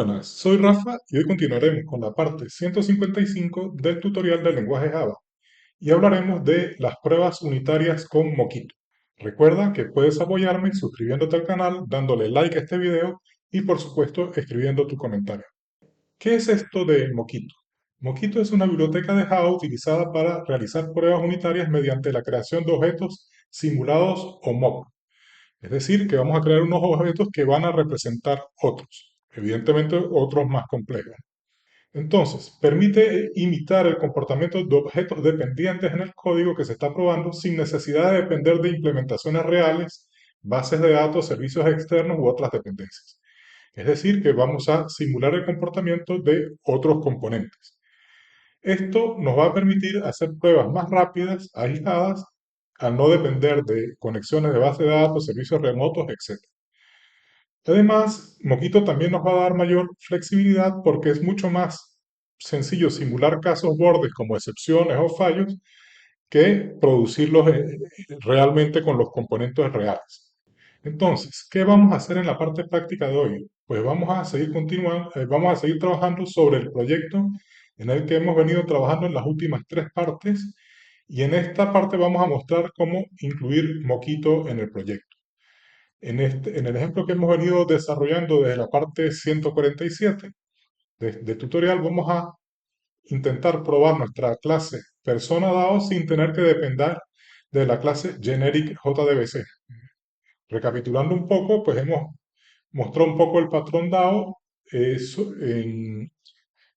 Buenas, soy Rafa y hoy continuaremos con la parte 155 del tutorial del lenguaje Java y hablaremos de las pruebas unitarias con Mockito. Recuerda que puedes apoyarme suscribiéndote al canal, dándole like a este video y por supuesto escribiendo tu comentario. ¿Qué es esto de Mockito? Mockito es una biblioteca de Java utilizada para realizar pruebas unitarias mediante la creación de objetos simulados o mock. Es decir, que vamos a crear unos objetos que van a representar otros, evidentemente otros más complejos. Entonces, permite imitar el comportamiento de objetos dependientes en el código que se está probando sin necesidad de depender de implementaciones reales, bases de datos, servicios externos u otras dependencias. Es decir, que vamos a simular el comportamiento de otros componentes. Esto nos va a permitir hacer pruebas más rápidas, aisladas, al no depender de conexiones de base de datos, servicios remotos, etc. Además, Mockito también nos va a dar mayor flexibilidad porque es mucho más sencillo simular casos bordes como excepciones o fallos que producirlos realmente con los componentes reales. Entonces, ¿qué vamos a hacer en la parte práctica de hoy? Pues vamos a seguir continuando, vamos a seguir trabajando sobre el proyecto en el que hemos venido trabajando en las últimas tres partes y en esta parte vamos a mostrar cómo incluir Mockito en el proyecto. En el ejemplo que hemos venido desarrollando desde la parte 147 de tutorial, vamos a intentar probar nuestra clase persona DAO sin tener que depender de la clase generic JDBC. Recapitulando un poco, pues hemos mostrado un poco el patrón DAO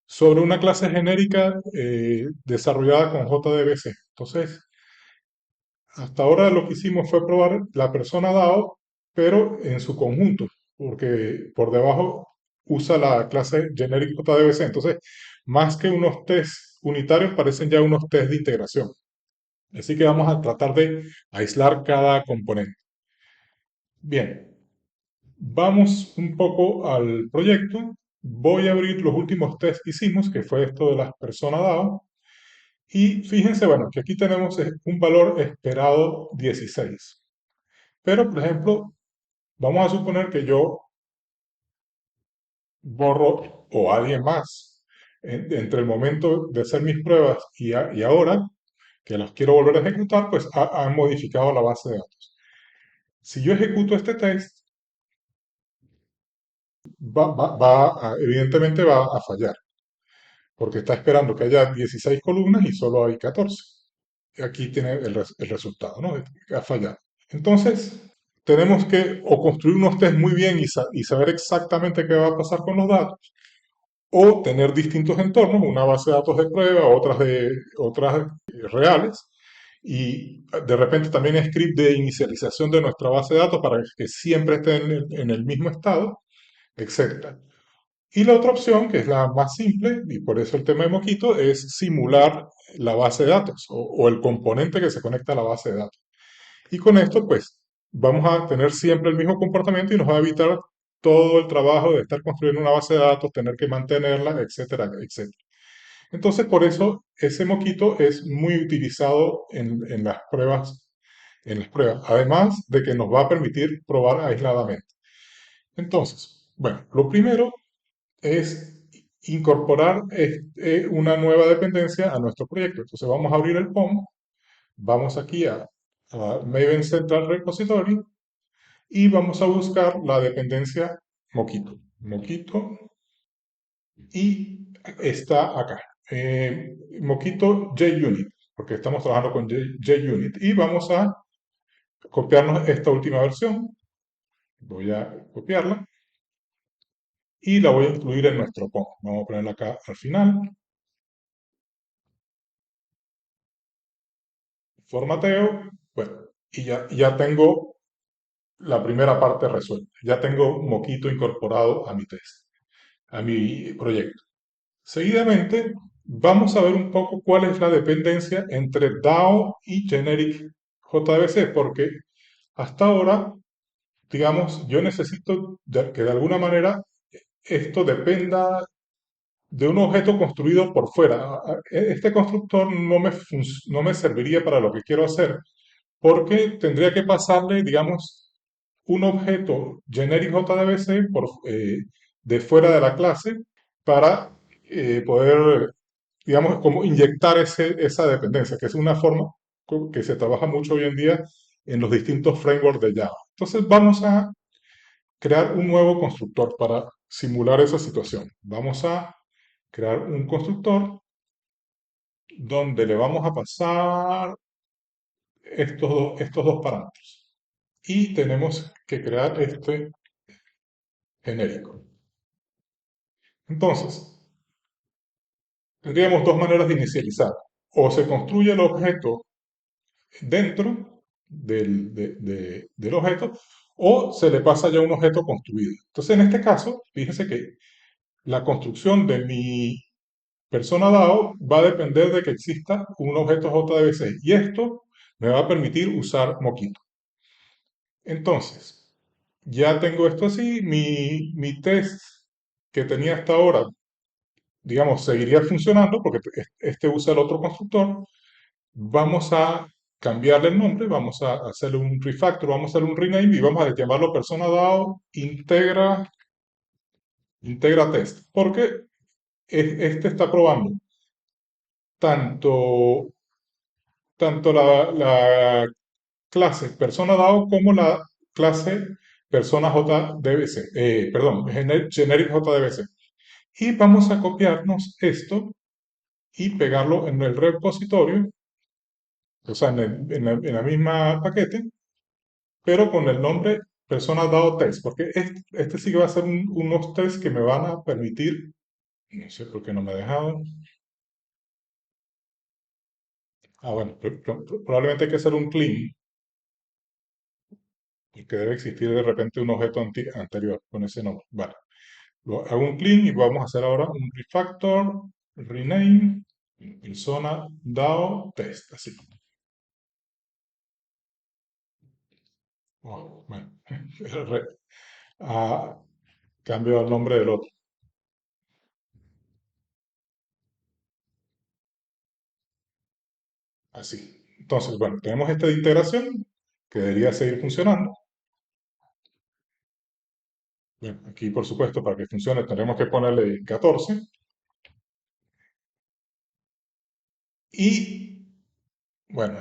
sobre una clase genérica desarrollada con JDBC. Entonces, hasta ahora lo que hicimos fue probar la persona DAO, pero en su conjunto, porque por debajo usa la clase generic JDBC. Entonces, más que unos tests unitarios, parecen ya unos tests de integración. Así que vamos a tratar de aislar cada componente. Bien, vamos un poco al proyecto. Voy a abrir los últimos tests que hicimos, que fue esto de las personas DAO. Y fíjense, bueno, que aquí tenemos un valor esperado 16. Pero, por ejemplo, vamos a suponer que yo borro o alguien más entre el momento de hacer mis pruebas y ahora que las quiero volver a ejecutar, pues han modificado la base de datos. Si yo ejecuto este test, evidentemente va a fallar, porque está esperando que haya 16 columnas y solo hay 14. Aquí tiene el resultado, ¿no? Ha fallado. Entonces, tenemos que o construir unos test muy bien y saber exactamente qué va a pasar con los datos, o tener distintos entornos, una base de datos de prueba, otras reales, y de repente también script de inicialización de nuestra base de datos para que siempre esté en el mismo estado, etcétera. Y la otra opción, que es la más simple, y por eso el tema de Mockito, es simular la base de datos o el componente que se conecta a la base de datos. Y con esto, pues, vamos a tener siempre el mismo comportamiento y nos va a evitar todo el trabajo de estar construyendo una base de datos, tener que mantenerla, etcétera, etcétera. Entonces, por eso ese moquito es muy utilizado en las pruebas, además de que nos va a permitir probar aisladamente. Entonces, bueno, lo primero es incorporar una nueva dependencia a nuestro proyecto. Entonces, vamos a abrir el POM, vamos aquí a Maven Central Repository y vamos a buscar la dependencia Mockito. Mockito y está acá. Mockito JUnit, porque estamos trabajando con JUnit. Y vamos a copiarnos esta última versión. Voy a copiarla y la voy a incluir en nuestro POM. Vamos a ponerla acá al final. Formateo. Bueno, y ya tengo la primera parte resuelta. Ya tengo Mockito incorporado a mi test, a mi proyecto. Seguidamente, vamos a ver un poco cuál es la dependencia entre DAO y Generic JDBC, porque hasta ahora, digamos, yo necesito que de alguna manera esto dependa de un objeto construido por fuera. Este constructor no me serviría para lo que quiero hacer, porque tendría que pasarle, digamos, un objeto generic JDBC de fuera de la clase para poder, digamos, como inyectar esa dependencia, que es una forma que se trabaja mucho hoy en día en los distintos frameworks de Java. Entonces vamos a crear un nuevo constructor para simular esa situación. Vamos a crear un constructor donde le vamos a pasar estos dos parámetros. Y tenemos que crear este genérico. Entonces, tendríamos dos maneras de inicializar. O se construye el objeto dentro del objeto, o se le pasa ya un objeto construido. Entonces, en este caso, fíjense que la construcción de mi persona DAO va a depender de que exista un objeto JDBC. Y esto me va a permitir usar Mockito. Entonces, ya tengo esto así, mi test que tenía hasta ahora, digamos, seguiría funcionando porque este usa el otro constructor. Vamos a cambiarle el nombre, vamos a hacerle un refactor, vamos a hacerle un rename y vamos a llamarlo persona DAO integra test, porque este está probando tanto, tanto la clase persona DAO como la clase persona JDBC, perdón, generic JDBC. Y vamos a copiarnos esto y pegarlo en el repositorio, o sea, en la misma paquete, pero con el nombre persona DAO test, porque este sí que va a ser unos tests que me van a permitir, no sé por qué no me ha dejado. Ah, bueno, probablemente hay que hacer un clean, porque debe existir de repente un objeto anterior con ese nombre. Vale, hago un clean y vamos a hacer ahora un refactor, rename, persona DAO test, así. Oh, bueno, ah, cambio el nombre del otro, así. Entonces, bueno, tenemos esta integración que debería seguir funcionando. Bien, aquí, por supuesto, para que funcione, tenemos que ponerle 14 y, bueno,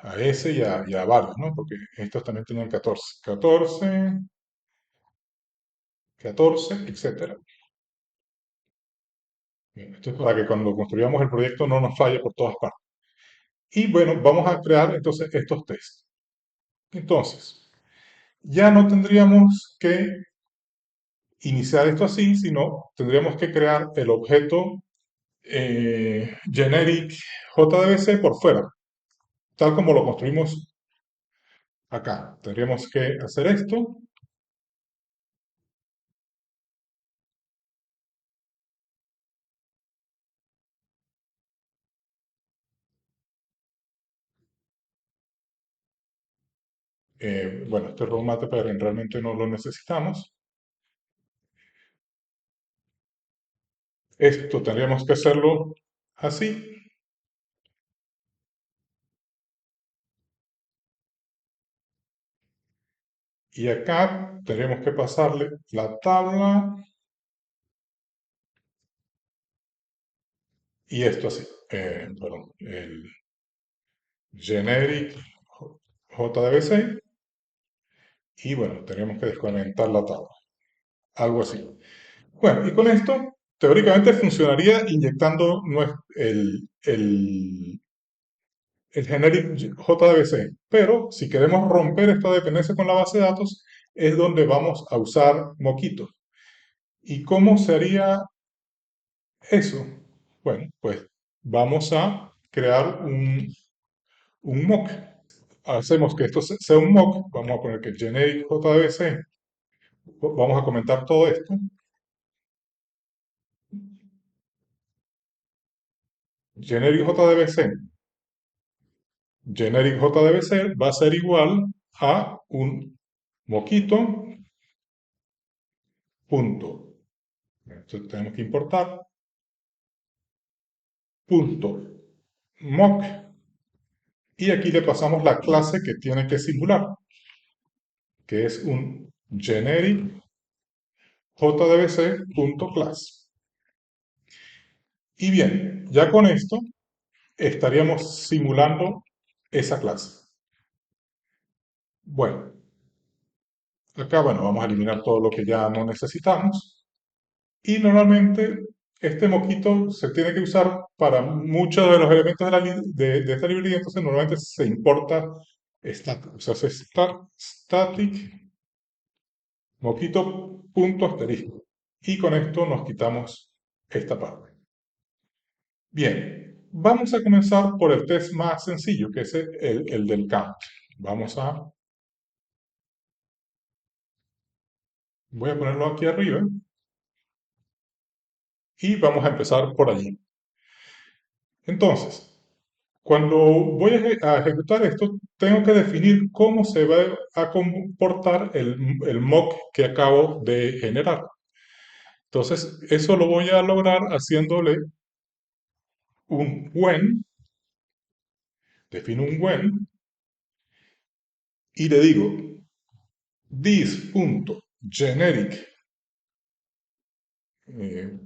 a ese y a varios, ¿no? Porque estos también tenían 14, 14, 14, etcétera. Bien, esto es para que cuando construyamos el proyecto no nos falle por todas partes. Y bueno, vamos a crear entonces estos tests. Entonces, ya no tendríamos que iniciar esto así, sino tendríamos que crear el objeto generic JDBC por fuera, tal como lo construimos acá. Tendríamos que hacer esto. Bueno, este roadmap pero realmente no lo necesitamos. Esto tendríamos que hacerlo así. Y acá tendríamos que pasarle la tabla y esto así. Perdón, el generic JDBC. Y bueno, tendríamos que desconectar la tabla. Algo así. Bueno, y con esto, teóricamente funcionaría inyectando el generic JDBC, pero si queremos romper esta dependencia con la base de datos, es donde vamos a usar Mockito. ¿Y cómo sería eso? Bueno, pues vamos a crear un mock. Hacemos que esto sea un mock, vamos a poner que generic JDBC, vamos a comentar todo esto. Generic JDBC, generic JDBC va a ser igual a un mockito punto. Entonces tenemos que importar punto mock y aquí le pasamos la clase que tiene que simular, que es un generic jdbc.class. Y bien, ya con esto estaríamos simulando esa clase. Bueno, acá, bueno, vamos a eliminar todo lo que ya no necesitamos. Y normalmente este moquito se tiene que usar para muchos de los elementos de esta librería, entonces normalmente se importa static, o sea, se static moquito punto asterisco. Y con esto nos quitamos esta parte. Bien, vamos a comenzar por el test más sencillo, que es el del count. Vamos a, voy a ponerlo aquí arriba y vamos a empezar por allí. Entonces, cuando voy a ejecutar esto, tengo que definir cómo se va a comportar el mock que acabo de generar. Entonces, eso lo voy a lograr haciéndole un when, defino un when y le digo this.generic. eh,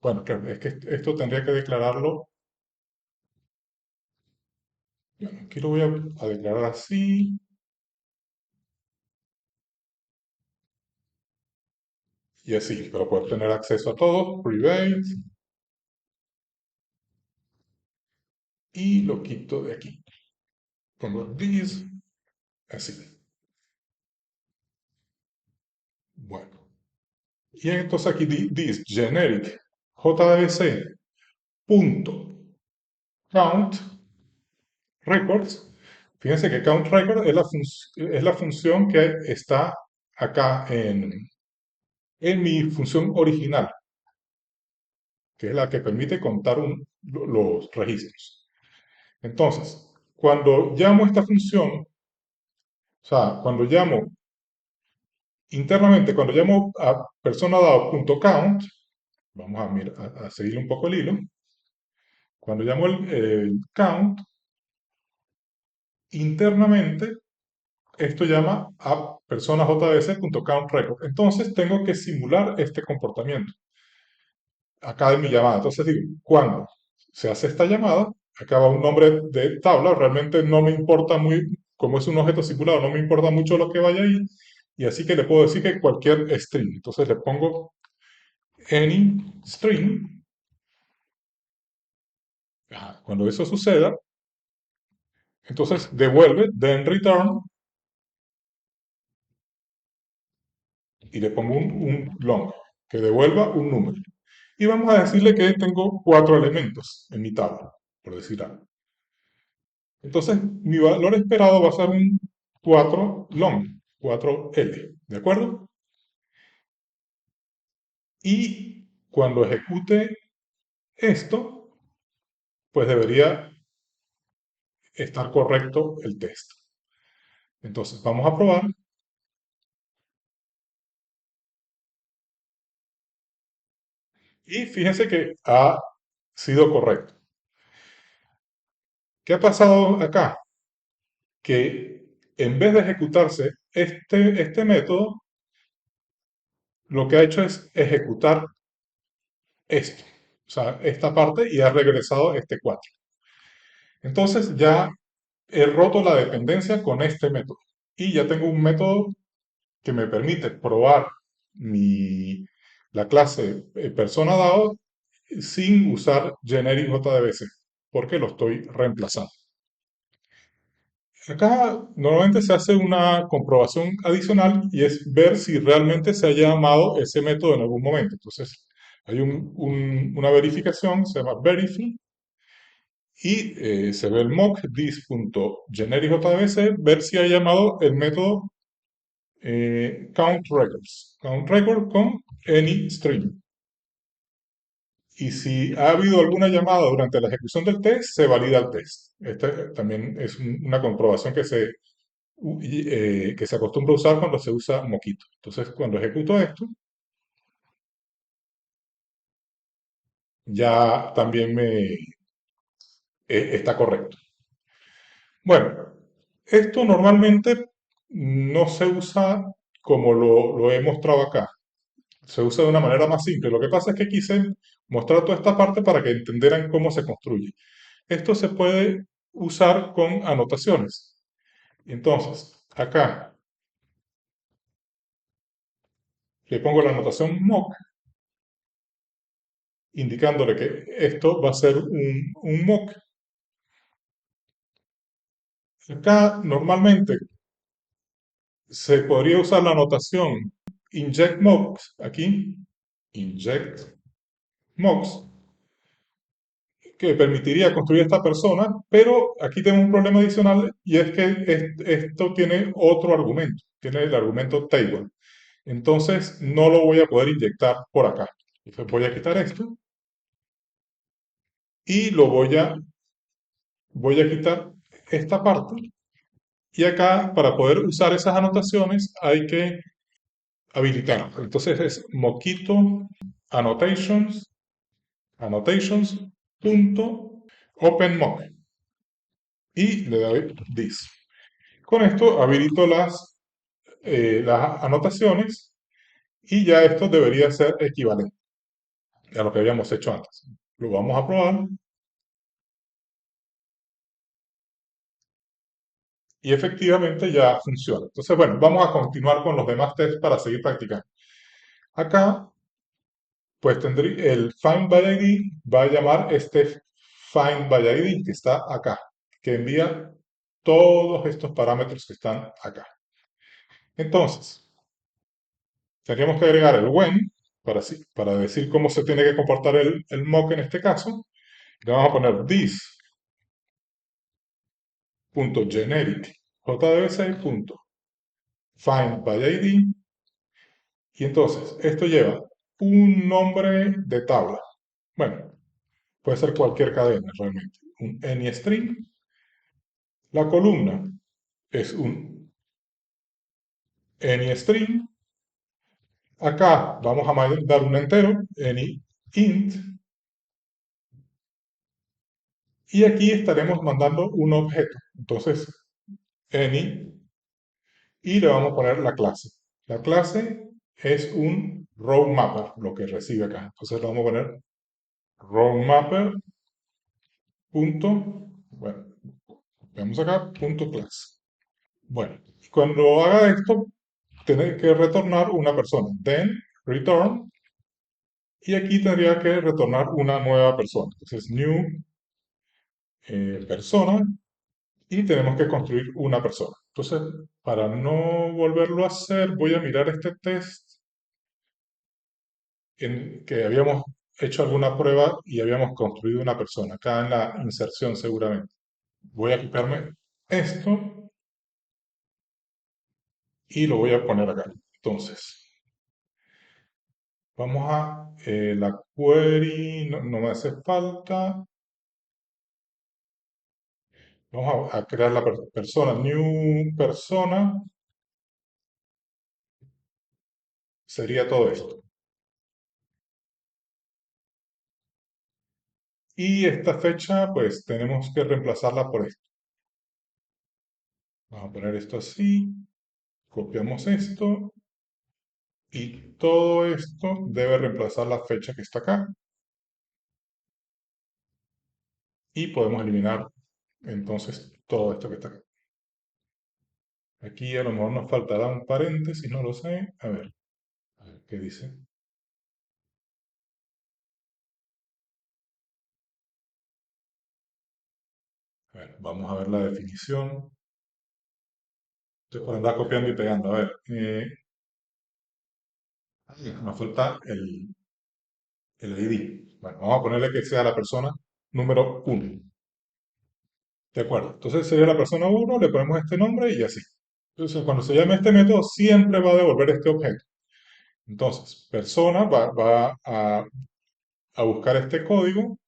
bueno, claro, es que esto tendría que declararlo. Bueno, aquí lo voy a declarar así y así, para poder tener acceso a todo. Private y lo quito de aquí. Pongo this, así. Bueno. Y entonces aquí this generic jdbc punto count records. Fíjense que count record es la función que está acá en mi función original, que es la que permite contar los registros. Entonces, cuando llamo esta función, o sea, cuando llamo internamente, cuando llamo a persona.dado.count, vamos a seguir un poco el hilo, cuando llamo el count, internamente esto llama a persona.js.countRecord. Entonces tengo que simular este comportamiento acá en mi llamada. Entonces digo, cuando se hace esta llamada, acaba un nombre de tabla, realmente no me importa muy, como es un objeto simulado, no me importa mucho lo que vaya ahí, y así que le puedo decir que cualquier string. Entonces le pongo any string. Cuando eso suceda, entonces devuelve, then return, y le pongo un long, que devuelva un número. Y vamos a decirle que tengo 4 elementos en mi tabla, por decir algo. Entonces, mi valor esperado va a ser un 4 long, 4L, ¿de acuerdo? Y cuando ejecute esto, pues debería estar correcto el test. Entonces, vamos a probar. Y fíjense que ha sido correcto. ¿Qué ha pasado acá? Que en vez de ejecutarse este método, lo que ha hecho es ejecutar esto, o sea, esta parte y ha regresado este 4. Entonces ya he roto la dependencia con este método y ya tengo un método que me permite probar la clase persona dado sin usar generic JDBC, porque lo estoy reemplazando. Acá normalmente se hace una comprobación adicional y es ver si realmente se ha llamado ese método en algún momento. Entonces, hay una verificación, se llama verify, y se ve el mock this.generic.jdbc, ver si ha llamado el método count record con any string. Y si ha habido alguna llamada durante la ejecución del test, se valida el test. Esta también es una comprobación que se acostumbra a usar cuando se usa Mockito. Entonces, cuando ejecuto esto, ya también está correcto. Bueno, esto normalmente no se usa como lo he mostrado acá. Se usa de una manera más simple. Lo que pasa es que quise mostrar toda esta parte para que entendieran cómo se construye. Esto se puede usar con anotaciones. Entonces, acá le pongo la anotación mock, indicándole que esto va a ser un mock. Acá normalmente se podría usar la anotación inject mocks, aquí, inject mocks, que permitiría construir esta persona, pero aquí tengo un problema adicional y es que esto tiene otro argumento, tiene el argumento table. Entonces no lo voy a poder inyectar por acá. Entonces voy a quitar esto y voy a quitar esta parte. Y acá, para poder usar esas anotaciones, hay que habilitar. Entonces es mockito annotations, annotations punto open mock y le doy this. Con esto habilito las anotaciones y ya esto debería ser equivalente a lo que habíamos hecho antes. Lo vamos a probar y efectivamente ya funciona. Entonces, bueno, vamos a continuar con los demás tests para seguir practicando. Acá, pues tendré el find by ID, va a llamar este find by ID que está acá, que envía todos estos parámetros que están acá. Entonces, tendríamos que agregar el when para decir cómo se tiene que comportar el mock en este caso. Le vamos a poner this.generic jdbc.find by ID. Y entonces, esto lleva un nombre de tabla. Bueno, puede ser cualquier cadena realmente. Un AnyString. La columna es un AnyString. Acá vamos a dar un entero, AnyInt. Y aquí estaremos mandando un objeto. Entonces, any y le vamos a poner la clase. La clase es un row mapper, lo que recibe acá. Entonces le vamos a poner row mapper punto, bueno, veamos acá, punto class. Bueno, cuando haga esto, tiene que retornar una persona. Then, return, y aquí tendría que retornar una nueva persona. Entonces, new persona, y tenemos que construir una persona. Entonces, para no volverlo a hacer, voy a mirar este test en que habíamos hecho alguna prueba y habíamos construido una persona. Acá en la inserción seguramente. Voy a quitarme esto y lo voy a poner acá. Entonces, vamos a la query, no me hace falta. Vamos a crear la persona, new persona, sería todo esto. Y esta fecha, pues tenemos que reemplazarla por esto. Vamos a poner esto así, copiamos esto y todo esto debe reemplazar la fecha que está acá. Y podemos eliminar entonces todo esto que está acá. Aquí a lo mejor nos faltará un paréntesis, no lo sé. A ver qué dice. A ver, vamos a ver la definición. Estoy por andar copiando y pegando. A ver, nos falta el ID. Bueno, vamos a ponerle que sea la persona número uno. De acuerdo. Entonces sería la persona uno, le ponemos este nombre y así. Entonces, cuando se llame este método, siempre va a devolver este objeto. Entonces, persona va a buscar este código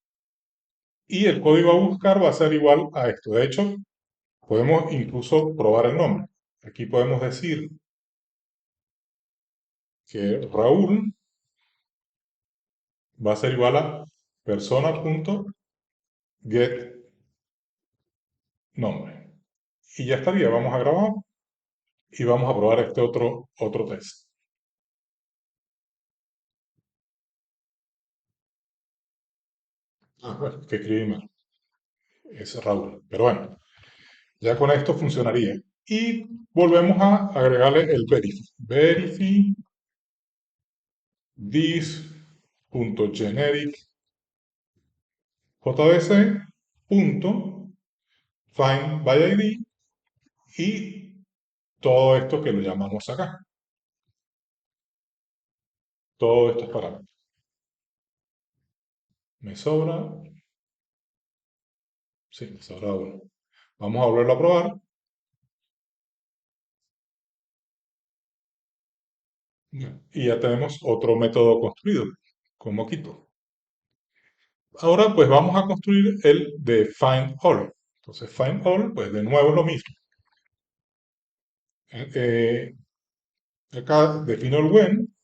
y el código a buscar va a ser igual a esto. De hecho, podemos incluso probar el nombre. Aquí podemos decir que Raúl va a ser igual a persona.getNombre. Y ya estaría. Vamos a grabar y vamos a probar este otro test. Ah, bueno, que escribí mal. Es Raúl. Pero bueno, ya con esto funcionaría. Y volvemos a agregarle el verify. Verify this.generic JDC punto find by ID y todo esto que lo llamamos acá. Todo estos parámetros. Me sobra, sí, me sobra uno. Vamos a volverlo a probar. Y ya tenemos otro método construido con Mockito. Ahora pues vamos a construir el de find all. Entonces find all, pues de nuevo lo mismo. Eh, Acá defino el when,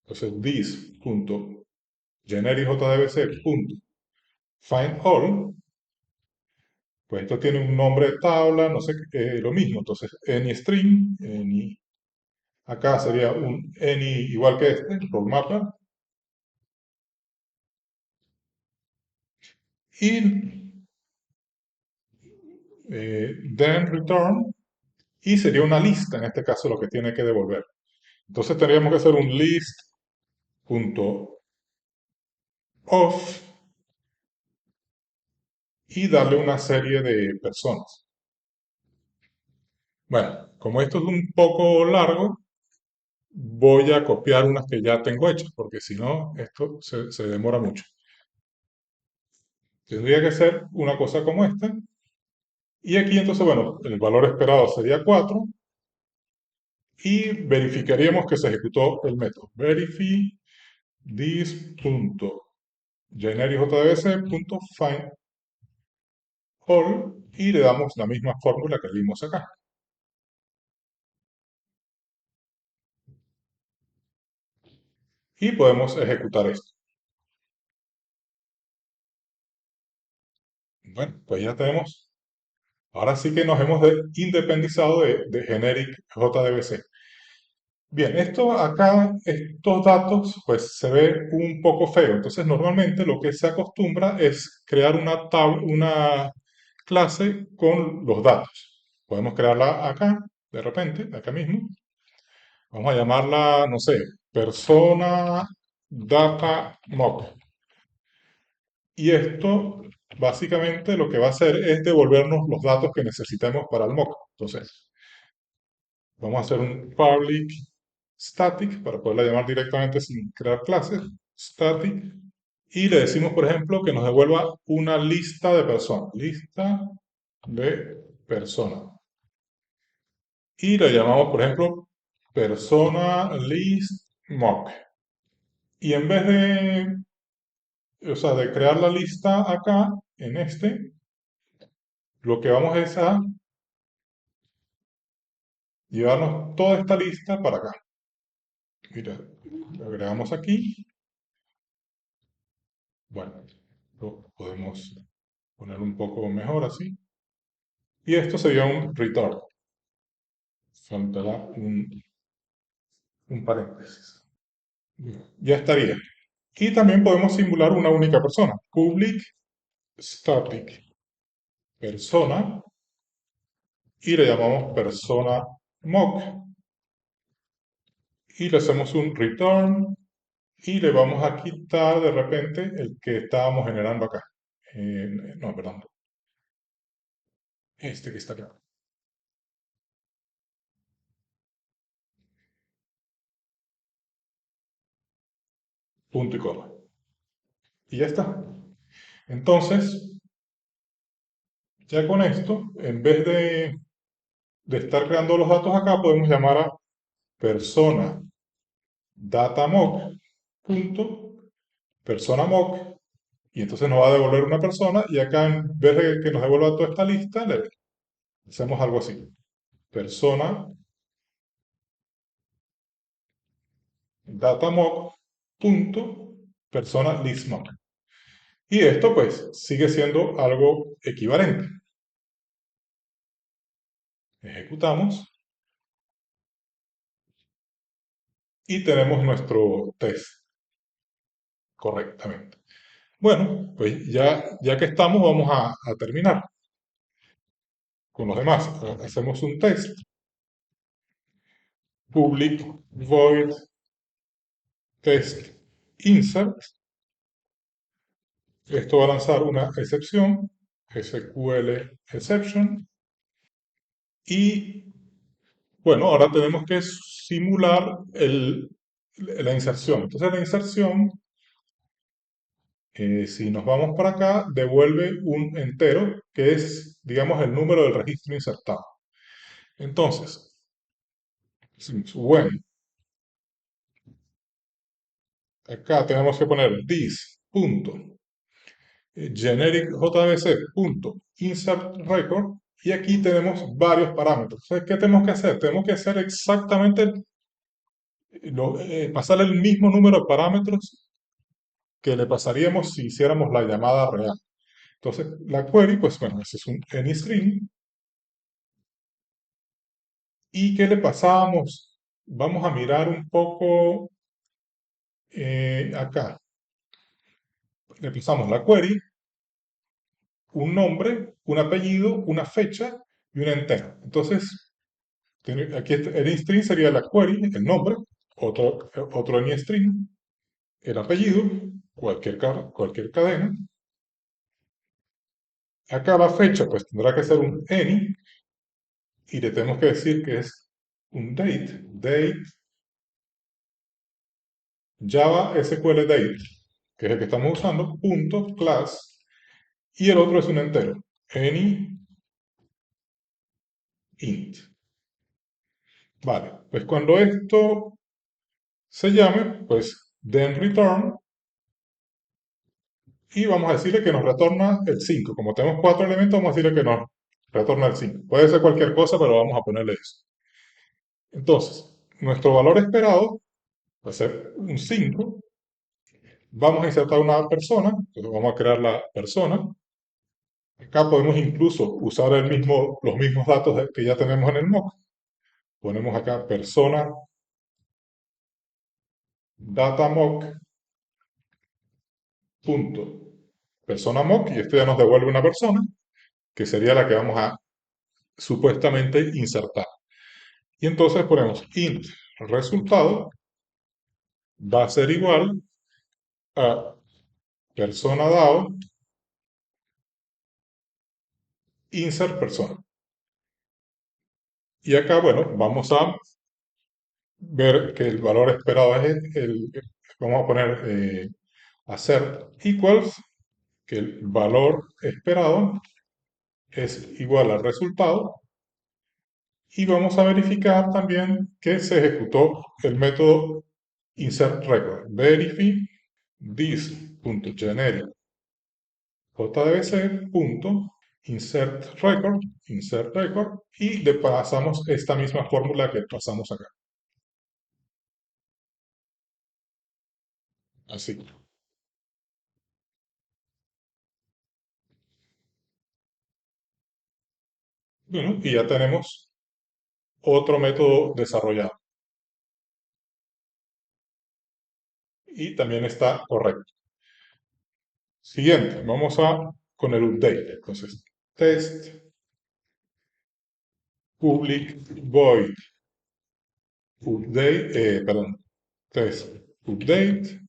entonces this.generic.jdbc.find all, pues esto tiene un nombre de tabla, no sé, lo mismo. Entonces anyString, acá sería un any igual que este, role mapper, y then return, y sería una lista en este caso lo que tiene que devolver. Entonces tendríamos que hacer un list.off y darle una serie de personas. Bueno, como esto es un poco largo, voy a copiar unas que ya tengo hechas, porque si no, esto se demora mucho. Tendría que ser una cosa como esta. Y aquí entonces, bueno, el valor esperado sería 4 y verificaríamos que se ejecutó el método. Verify this.generic.jdbc.find all y le damos la misma fórmula que vimos acá. Y podemos ejecutar esto. Bueno, pues ya tenemos. Ahora sí que nos hemos independizado de Generic JDBC. Bien, esto acá, estos datos, pues se ve un poco feo. Entonces, normalmente lo que se acostumbra es crear una clase con los datos. Podemos crearla acá, de repente, acá mismo. Vamos a llamarla, no sé, persona data mock. Y esto básicamente lo que va a hacer es devolvernos los datos que necesitemos para el mock. Entonces, vamos a hacer un public static para poderla llamar directamente sin crear clases. Static. Y le decimos, por ejemplo, que nos devuelva una lista de personas. Lista de personas. Y le llamamos, por ejemplo, persona list mock. Y en vez o sea, de crear la lista acá, en este, lo que vamos es a llevarnos toda esta lista para acá. Mira, lo agregamos aquí. Bueno, lo podemos poner un poco mejor así. Y esto sería un return. Faltará un paréntesis. Ya estaría. Y también podemos simular una única persona. Public static persona y le llamamos persona mock y le hacemos un return y le vamos a quitar de repente el que estábamos generando acá. No, perdón, este que está acá. Punto y coma. Y ya está. Entonces, ya con esto, en vez de estar creando los datos acá, podemos llamar a persona datamock punto persona mock y entonces nos va a devolver una persona y acá en vez de que nos devuelva toda esta lista, le hacemos algo así. Persona datamock punto persona listmock. Y esto pues sigue siendo algo equivalente. Ejecutamos y tenemos nuestro test correctamente. Bueno, pues ya que estamos, vamos a terminar con los demás. Hacemos un test, public void test insert. Esto va a lanzar una excepción, SQL exception, y bueno, ahora tenemos que simular la inserción. Entonces la inserción, si nos vamos para acá, devuelve un entero, que es, digamos, el número del registro insertado. Entonces, bueno, acá tenemos que poner this punto generic JDBC punto insert record, y aquí tenemos varios parámetros. Entonces, ¿qué tenemos que hacer? Tenemos que hacer exactamente, pasar el mismo número de parámetros que le pasaríamos si hiciéramos la llamada real. Entonces, la query, pues bueno, ese es un anyString. ¿Y qué le pasamos? Vamos a mirar un poco acá. Le pasamos la query, un nombre, un apellido, una fecha y un entero. Entonces, aquí el string sería la query, el nombre, otro string, el apellido, cualquier cadena. Acá la fecha, pues tendrá que ser un any, y le tenemos que decir que es un date Java SQL Date, que es el que estamos usando, punto class, y el otro es un entero, any int. Vale, pues cuando esto se llame, pues then return, y vamos a decirle que nos retorna el 5. Como tenemos cuatro elementos, vamos a decirle que nos retorna el 5. Puede ser cualquier cosa, pero vamos a ponerle eso. Entonces, nuestro valor esperado va a ser un 5. Vamos a insertar una persona, entonces vamos a crear la persona. Acá podemos incluso usar los mismos datos que ya tenemos en el mock. Ponemos acá persona data mock punto persona mock, y esto ya nos devuelve una persona que sería la que vamos a supuestamente insertar. Y entonces ponemos int resultado va a ser igual a persona dado insert persona. Y acá, bueno, vamos a ver que el valor esperado es vamos a poner hacer equals, que el valor esperado es igual al resultado, y vamos a verificar también que se ejecutó el método insert record. Verify this.generic insert record, y le pasamos esta misma fórmula que pasamos acá. Así. Bueno, y ya tenemos otro método desarrollado. Y también está correcto. Siguiente, vamos con el update. Entonces, test public void update, perdón, test update.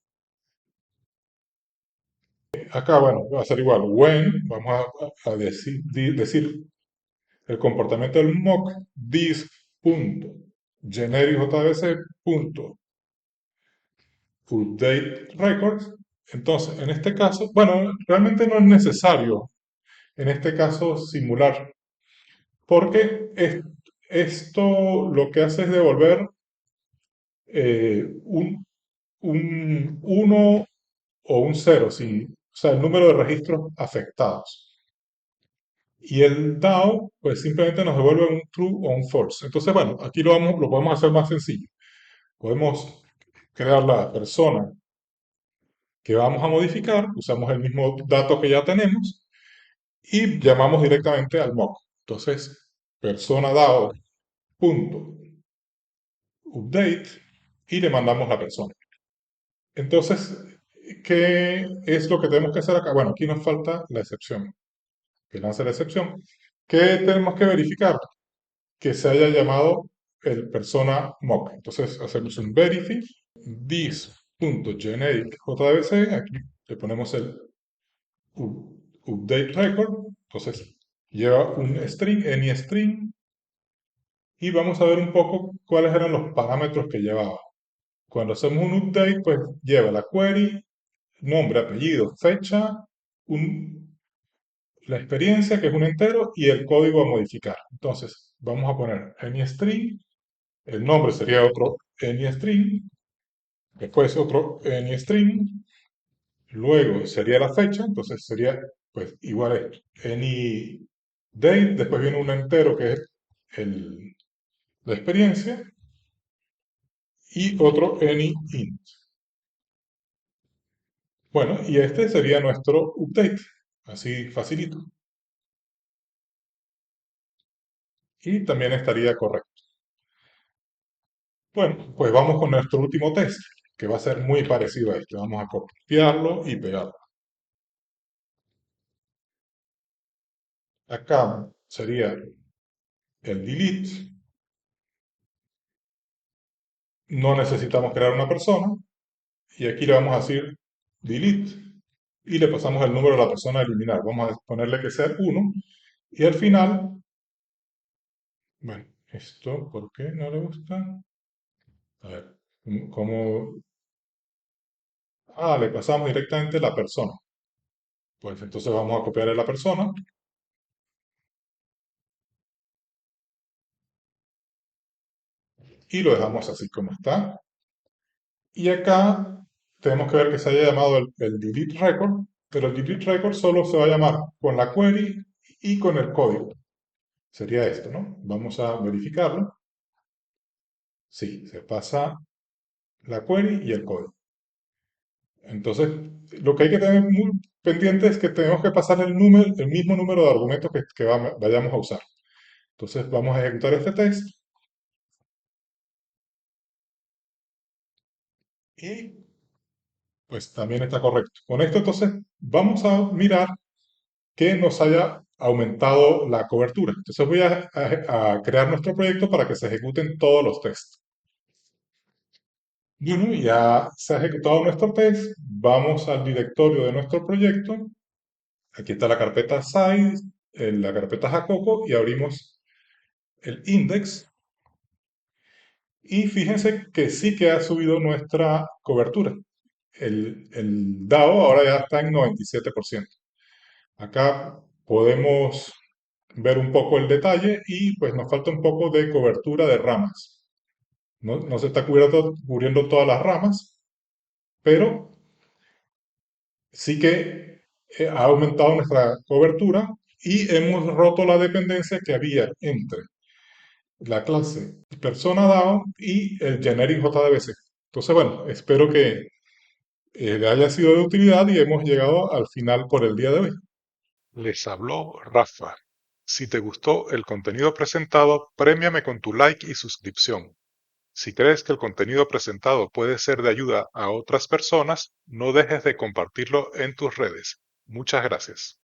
Acá, bueno, va a ser igual. When, vamos a decir el comportamiento del mock, this punto generic JDBC punto update records. Entonces, en este caso, bueno, realmente no es necesario en este caso simular, porque esto lo que hace es devolver un 1 o un 0, o sea, el número de registros afectados. Y el DAO, pues simplemente nos devuelve un true o un false. Entonces, bueno, aquí lo podemos hacer más sencillo. Podemos crear la persona que vamos a modificar, usamos el mismo dato que ya tenemos y llamamos directamente al mock. Entonces, persona DAO punto update, y le mandamos la persona. Entonces, ¿Qué es lo que tenemos que hacer acá? Bueno, aquí nos falta la excepción, que lance la excepción. ¿Qué tenemos que verificar? Que se haya llamado el persona mock. Entonces hacemos un verify this.generic.jdbc, aquí le ponemos el update record, entonces lleva un string, any string, y vamos a ver un poco cuáles eran los parámetros que llevaba. Cuando hacemos un update, pues lleva la query, nombre, apellido, fecha, un, la experiencia, que es un entero, y el código a modificar. Entonces, vamos a poner anyString, el nombre sería otro anyString, después otro anyString, luego sería la fecha, entonces sería pues igual a esto, anyDate, después viene un entero que es la experiencia, y otro anyInt. Bueno, y este sería nuestro update, así facilito. Y también estaría correcto. Bueno, pues vamos con nuestro último test, que va a ser muy parecido a este. Vamos a copiarlo y pegarlo. Acá sería el delete. No necesitamos crear una persona. Y aquí le vamos a decir delete. Y le pasamos el número de la persona a eliminar. Vamos a ponerle que sea 1. Y al final, bueno, esto, ¿por qué no le gusta? A ver, ¿cómo? Ah, le pasamos directamente la persona. Pues entonces vamos a copiar a la persona y lo dejamos así como está. Y acá tenemos que ver que se haya llamado el delete record, pero el delete record solo se va a llamar con la query y con el código. Sería esto, ¿no? Vamos a verificarlo. Sí, se pasa la query y el código. Entonces, lo que hay que tener muy pendiente es que tenemos que pasar el mismo número de argumentos que vayamos a usar. Entonces, vamos a ejecutar este test y pues también está correcto. Con esto, entonces, vamos a mirar que nos haya aumentado la cobertura. Entonces voy a crear nuestro proyecto para que se ejecuten todos los tests. Bueno, ya se ha ejecutado nuestro test. Vamos al directorio de nuestro proyecto. Aquí está la carpeta size, la carpeta Jacoco y abrimos el index. Y fíjense que sí que ha subido nuestra cobertura. El DAO ahora ya está en 97%. Acá podemos ver un poco el detalle y pues nos falta un poco de cobertura de ramas. No se está cubriendo todas las ramas, pero sí que ha aumentado nuestra cobertura y hemos roto la dependencia que había entre la clase persona DAO y el generic JDBC. Entonces, bueno, espero que le haya sido de utilidad y hemos llegado al final por el día de hoy. Les habló Rafa. Si te gustó el contenido presentado, premiame con tu like y suscripción. Si crees que el contenido presentado puede ser de ayuda a otras personas, no dejes de compartirlo en tus redes. Muchas gracias.